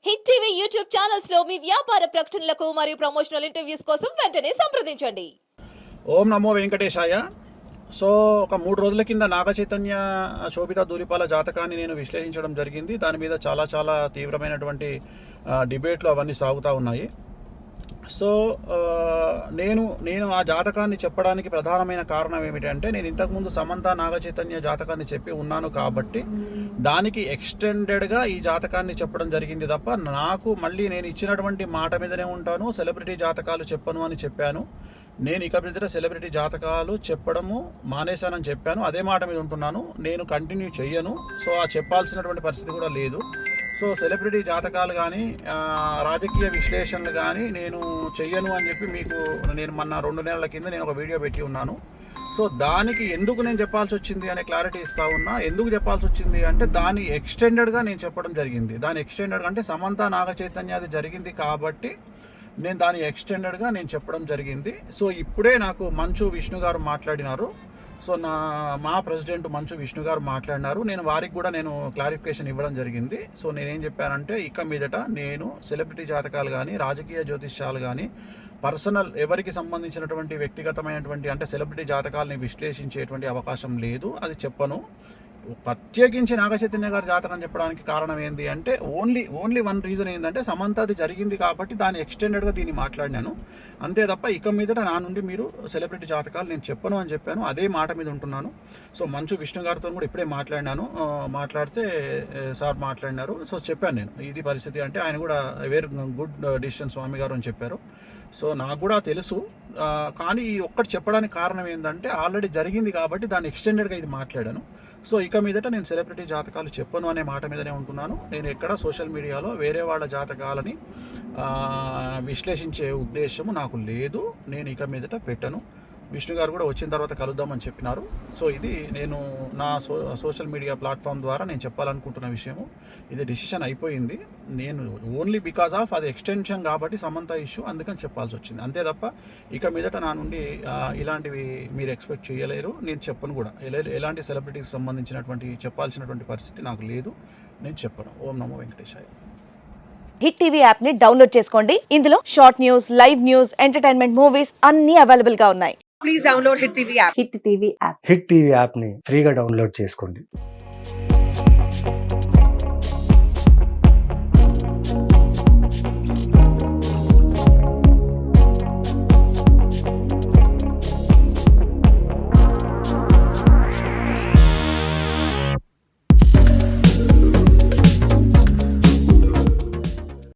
Hit TV YouTube channels లో మీ వ్యాపార ప్రకటనలకు మరియు ప్రమోషనల్ ఇంటర్వ్యూస్ కోసం వెంటనే సంప్రదించండి. ఓం నమో వెంకటేశాయ. సో ఒక 3 రోజుల కింద నాగ చైతన్య శోభిత ధూళిపాల జాతకాన్ని నేను విశ్లేషించడం జరిగింది. దాని మీద చాలా తీవ్రమైనటువంటి డిబేట్లు అవన్నీ సాగుతూ ఉన్నాయి. సో నేను ఆ జాతకాన్ని చెప్పడానికి ప్రధానమైన కారణం ఏమిటంటే, నేను ఇంతకుముందు సమంత నాగ చైతన్య జాతకాన్ని చెప్పి ఉన్నాను కాబట్టి దానికి ఎక్స్టెండెడ్గా ఈ జాతకాన్ని చెప్పడం జరిగింది తప్ప, నాకు మళ్ళీ నేను ఇచ్చినటువంటి మాట మీదనే ఉంటాను, సెలబ్రిటీ జాతకాలు చెప్పను అని చెప్పాను. నేను ఇక మీద సెలబ్రిటీ జాతకాలు చెప్పడము మానేశానని చెప్పాను. అదే మాట మీద ఉంటున్నాను, నేను కంటిన్యూ చెయ్యను. సో ఆ చెప్పాల్సినటువంటి పరిస్థితి కూడా లేదు. సో సెలబ్రిటీ జాతకాలు కానీ రాజకీయ విశ్లేషణలు కానీ నేను చెయ్యను అని చెప్పి మీకు నేను మొన్న 2 నెలల కింద నేను ఒక వీడియో పెట్టి ఉన్నాను. సో దానికి ఎందుకు నేను చెప్పాల్సి వచ్చింది అనే క్లారిటీ ఇస్తా ఉన్నా. ఎందుకు చెప్పాల్సి వచ్చింది అంటే, దాని ఎక్స్టెండెడ్గా నేను చెప్పడం జరిగింది. దాని ఎక్స్టెండెడ్గా అంటే సమంత నాగ చైతన్య అది జరిగింది కాబట్టి నేను దాని ఎక్స్టెండెడ్గా నేను చెప్పడం జరిగింది. సో ఇప్పుడే నాకు మంచు విష్ణు గారు మాట్లాడినారు. సో మా ప్రెసిడెంట్ మంచు విష్ణు గారు మాట్లాడినారు. నేను వారికి కూడా నేను క్లారిఫికేషన్ ఇవ్వడం జరిగింది. సో నేనేం చెప్పానంటే, ఇక మీదట నేను సెలబ్రిటీ జాతకాలు కానీ రాజకీయ జ్యోతిష్యాలు కానీ పర్సనల్ ఎవరికి సంబంధించినటువంటి వ్యక్తిగతమైనటువంటి అంటే సెలబ్రిటీ జాతకాలని విశ్లేషించేటువంటి అవకాశం లేదు, అది చెప్పను. ప్రత్యేకించి నాగ చైతన్య గారి జాతకం చెప్పడానికి కారణం ఏంటి అంటే, ఓన్లీ వన్ రీజన్ ఏంటంటే, సమంత అది జరిగింది కాబట్టి దాన్ని ఎక్స్టెండెడ్గా దీన్ని మాట్లాడినాను అంతే తప్ప, ఇక మీదట నా నుండి మీరు సెలబ్రిటీ జాతకాలు నేను చెప్పను అని చెప్పాను. అదే మాట మీద ఉంటున్నాను. సో మంచు విష్ణు గారితో కూడా ఇప్పుడే మాట్లాడితే సార్ మాట్లాడినారు. సో చెప్పాను నేను ఇది పరిస్థితి అంటే, ఆయన కూడా వెరీ గుడ్ డిసిషన్ స్వామి గారు అని చెప్పారు. సో నాకు కూడా తెలుసు, కానీ ఈ ఒక్కటి చెప్పడానికి కారణం ఏంటంటే, ఆల్రెడీ జరిగింది కాబట్టి దాన్ని ఎక్స్టెండెడ్గా ఇది మాట్లాడాను. సో ఇక మీదట నేను సెలబ్రిటీ జాతకాలు చెప్పను అనే మాట మీదనే ఉంటున్నాను. నేను ఎక్కడ సోషల్ మీడియాలో వేరే వాళ్ళ జాతకాలని విశ్లేషించే ఉద్దేశము నాకు లేదు. నేను ఇక మీదట పెట్టను. విష్ణు గారు కూడా వచ్చిన తర్వాత కలుద్దామని చెప్పినారు. సో ఇది నేను నా సోషల్ మీడియా ప్లాట్ఫామ్ ద్వారా నేను చెప్పాలనుకుంటున్న విషయము. ఇది డిసిషన్ అయిపోయింది. నేను ఓన్లీ బికాజ్ ఆఫ్ అది ఎక్స్టెన్షన్ కాబట్టి సమంత ఇష్యూ, అందుకని చెప్పాల్సి వచ్చింది అంతే తప్ప, ఇక మీదట నా నుండి ఇలాంటివి మీరు ఎక్స్పెక్ట్ చేయలేరు. నేను చెప్పను కూడా. ఎలాంటి సెలబ్రిటీకి సంబంధించినటువంటి చెప్పాల్సినటువంటి పరిస్థితి నాకు లేదు, నేను చెప్పను. ఓం నమో వెంకటేశాయ. హిట్ టీవీ యాప్ ని డౌన్లోడ్ చేసుకోండి. ఇందులో short news, live news, entertainment movies అన్ని అవైలబుల్ గా ఉన్నాయి. Please download Hit TV app. Hit TV app. Hit TV యాప్ని ఫ్రీగా డౌన్లోడ్ చేసుకోండి.